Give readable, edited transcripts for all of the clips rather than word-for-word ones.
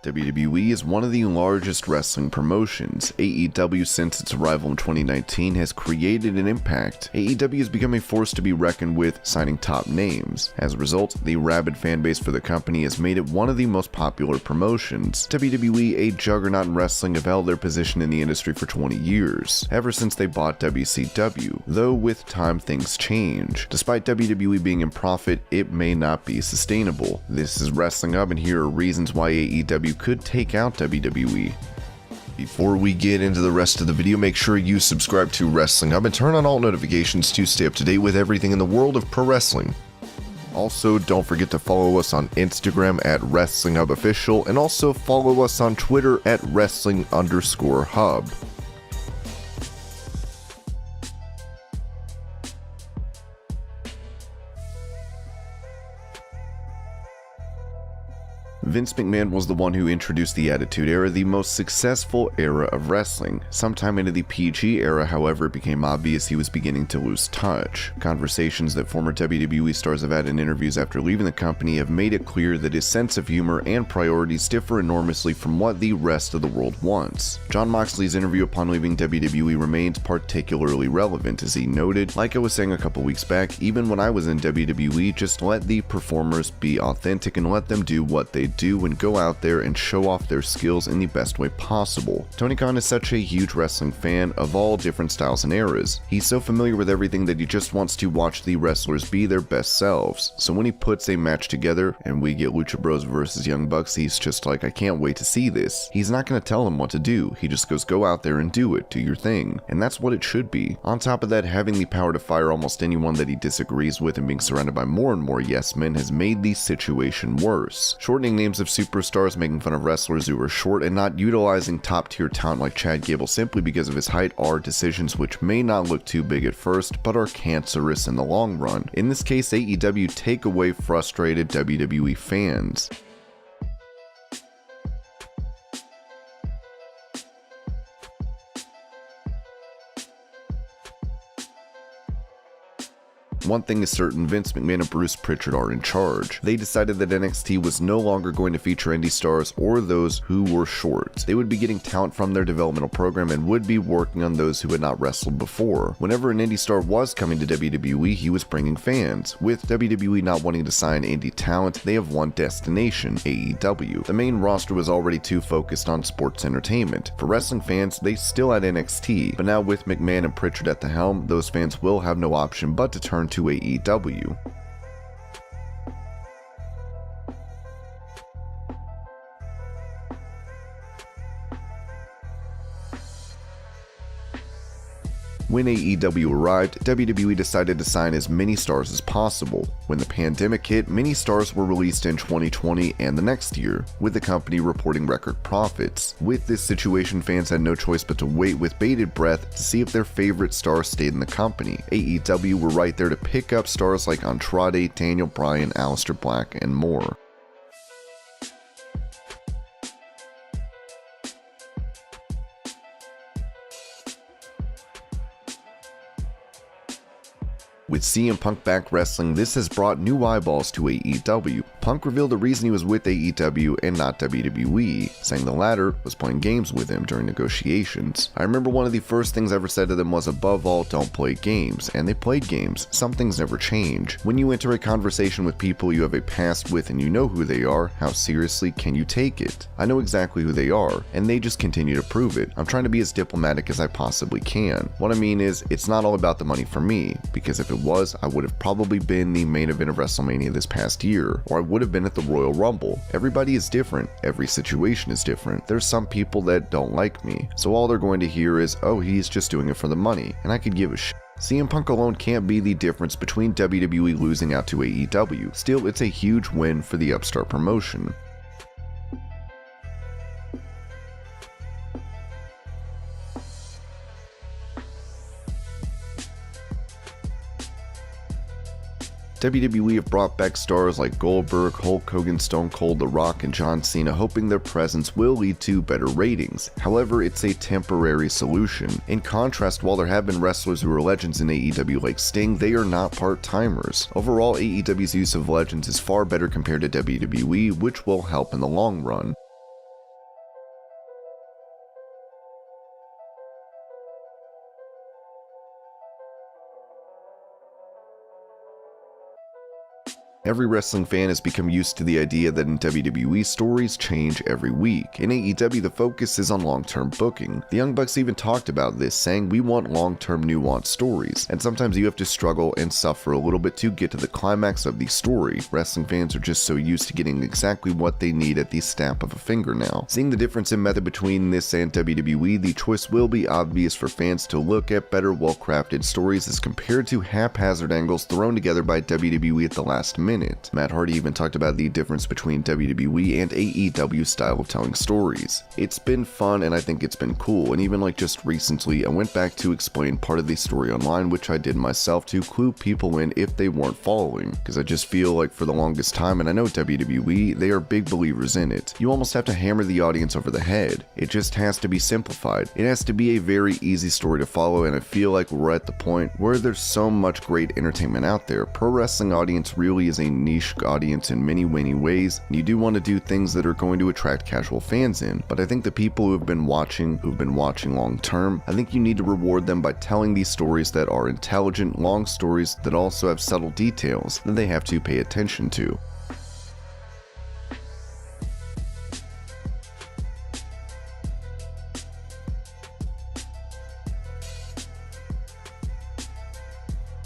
WWE is one of the largest wrestling promotions. AEW, since its arrival in 2019, has created an impact. AEW has become a force to be reckoned with, signing top names. As a result, the rabid fanbase for the company has made it one of the most popular promotions. WWE, a juggernaut in wrestling, have held their position in the industry for 20 years, ever since they bought WCW, though with time things change. Despite WWE being in profit, it may not be sustainable. This is Wrestling Hub, and here are reasons why AEW could take out WWE. Before we get into the rest of the video, make sure you subscribe to Wrestling Hub and turn on all notifications to stay up to date with everything in the world of pro wrestling. Also, don't forget to follow us on Instagram at Wrestling Hub Official, and also follow us on Twitter at Wrestling_Hub. Vince McMahon was the one who introduced the Attitude Era, the most successful era of wrestling. Sometime into the PG era, however, it became obvious he was beginning to lose touch. Conversations that former WWE stars have had in interviews after leaving the company have made it clear that his sense of humor and priorities differ enormously from what the rest of the world wants. Jon Moxley's interview upon leaving WWE remains particularly relevant, as he noted, "Like I was saying a couple weeks back, even when I was in WWE, just let the performers be authentic and let them do what they do and go out there and show off their skills in the best way possible." Tony Khan is such a huge wrestling fan of all different styles and eras. He's so familiar with everything that he just wants to watch the wrestlers be their best selves. So when he puts a match together and we get Lucha Bros versus Young Bucks, he's just like, I can't wait to see this. He's not going to tell them what to do. He just goes, go out there and do it, do your thing. And that's what it should be. On top of that, having the power to fire almost anyone that he disagrees with and being surrounded by more and more yes men has made the situation worse. Shortening names of superstars, making fun of wrestlers who are short, and not utilizing top tier talent like Chad Gable simply because of his height are decisions which may not look too big at first, but are cancerous in the long run. In this case, AEW take away frustrated WWE fans. One thing is certain, Vince McMahon and Bruce Pritchard are in charge. They decided that NXT was no longer going to feature indie stars or those who were short. They would be getting talent from their developmental program and would be working on those who had not wrestled before. Whenever an indie star was coming to WWE, he was bringing fans. With WWE not wanting to sign indie talent, they have one destination, AEW. The main roster was already too focused on sports entertainment. For wrestling fans, they still had NXT, but now with McMahon and Pritchard at the helm, those fans will have no option but to turn to AEW. When AEW arrived, WWE decided to sign as many stars as possible. When the pandemic hit, many stars were released in 2020 and the next year, with the company reporting record profits. With this situation, fans had no choice but to wait with bated breath to see if their favorite stars stayed in the company. AEW were right there to pick up stars like Andrade, Daniel Bryan, Aleister Black, and more. With CM Punk back wrestling, this has brought new eyeballs to AEW. Punk revealed the reason he was with AEW and not WWE, saying the latter was playing games with him during negotiations. I remember one of the first things I ever said to them was, above all, don't play games. And they played games. Some things never change. When you enter a conversation with people you have a past with and you know who they are, how seriously can you take it? I know exactly who they are, and they just continue to prove it. I'm trying to be as diplomatic as I possibly can. What I mean is, it's not all about the money for me, because if it was, I would have probably been the main event of WrestleMania this past year, or I would have been at the Royal Rumble. Everybody is different, every situation is different. There's some people that don't like me, so all they're going to hear is, oh, he's just doing it for the money, and I could give a shit. CM Punk alone can't be the difference between WWE losing out to AEW. Still, it's a huge win for the upstart promotion. WWE have brought back stars like Goldberg, Hulk Hogan, Stone Cold, The Rock, and John Cena, hoping their presence will lead to better ratings. However, it's a temporary solution. In contrast, while there have been wrestlers who are legends in AEW like Sting, they are not part-timers. Overall, AEW's use of legends is far better compared to WWE, which will help in the long run. Every wrestling fan has become used to the idea that in WWE, stories change every week. In AEW, the focus is on long-term booking. The Young Bucks even talked about this, saying we want long-term nuanced stories, and sometimes you have to struggle and suffer a little bit to get to the climax of the story. Wrestling fans are just so used to getting exactly what they need at the snap of a finger now. Seeing the difference in method between this and WWE, the choice will be obvious for fans to look at better, well-crafted stories as compared to haphazard angles thrown together by WWE at the last minute. Matt Hardy even talked about the difference between WWE and AEW style of telling stories. It's been fun and I think it's been cool, and even like just recently I went back to explain part of the story online, which I did myself to clue people in if they weren't following, because I just feel like for the longest time, and I know WWE, they are big believers in it, you almost have to hammer the audience over the head. It just has to be simplified. It has to be a very easy story to follow, and I feel like we're at the point where there's so much great entertainment out there. Pro wrestling audience really is a niche audience in many ways, and you do want to do things that are going to attract casual fans in, but I think the people who've been watching long term, I think you need to reward them by telling these stories that are intelligent, long stories that also have subtle details that they have to pay attention to.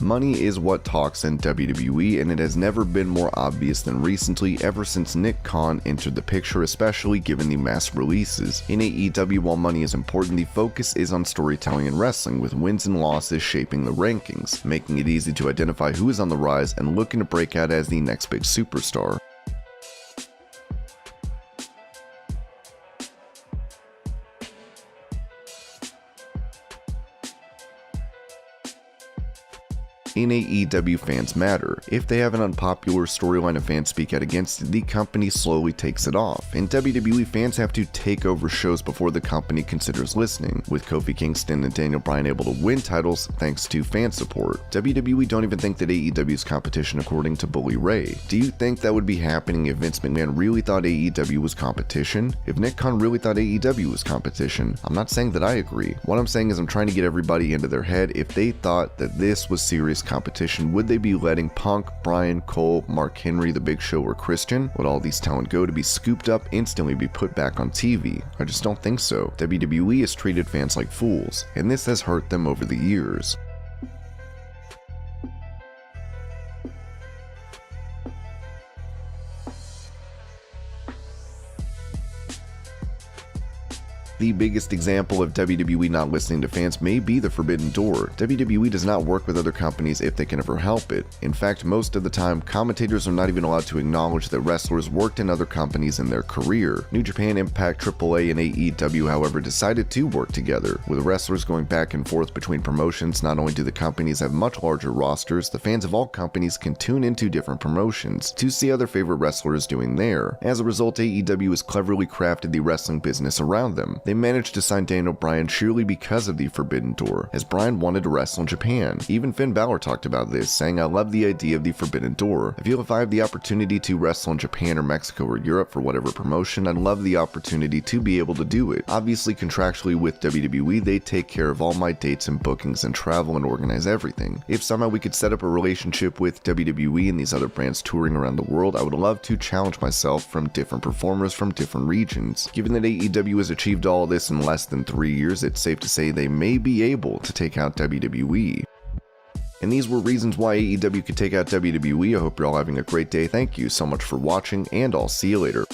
Money is what talks in WWE, and it has never been more obvious than recently, ever since Nick Khan entered the picture, especially given the mass releases. In AEW, while money is important, the focus is on storytelling and wrestling, with wins and losses shaping the rankings, making it easy to identify who is on the rise and looking to break out as the next big superstar. In AEW, fans matter. If they have an unpopular storyline and fans speak out against it, the company slowly takes it off. In WWE, fans have to take over shows before the company considers listening, with Kofi Kingston and Daniel Bryan able to win titles thanks to fan support. WWE don't even think that AEW is competition, according to Bully Ray. Do you think that would be happening if Vince McMahon really thought AEW was competition? If Nick Khan really thought AEW was competition? I'm not saying that I agree. What I'm saying is I'm trying to get everybody into their head. If they thought that this was serious competition, would they be letting Punk, Bryan, Cole, Mark Henry, The Big Show, or Christian? Would all these talent go to be scooped up, instantly be put back on TV? I just don't think so. WWE has treated fans like fools, and this has hurt them over the years. The biggest example of WWE not listening to fans may be the Forbidden Door. WWE does not work with other companies if they can ever help it. In fact, most of the time, commentators are not even allowed to acknowledge that wrestlers worked in other companies in their career. New Japan, Impact, AAA, and AEW, however, decided to work together. With wrestlers going back and forth between promotions, not only do the companies have much larger rosters, the fans of all companies can tune into different promotions to see how their favorite wrestler is doing there. As a result, AEW has cleverly crafted the wrestling business around them. They managed to sign Daniel Bryan surely because of the Forbidden Door, as Bryan wanted to wrestle in Japan. Even Finn Balor talked about this, saying, "I love the idea of the Forbidden Door. I feel if I have the opportunity to wrestle in Japan or Mexico or Europe for whatever promotion, I'd love the opportunity to be able to do it. Obviously, contractually with WWE, they take care of all my dates and bookings and travel and organize everything. If somehow we could set up a relationship with WWE and these other brands touring around the world, I would love to challenge myself from different performers from different regions. Given that AEW has achieved all this in less than 3 years, it's safe to say they may be able to take out WWE." And these were reasons why AEW could take out WWE. I hope you're all having a great day. Thank you so much for watching, and I'll see you later.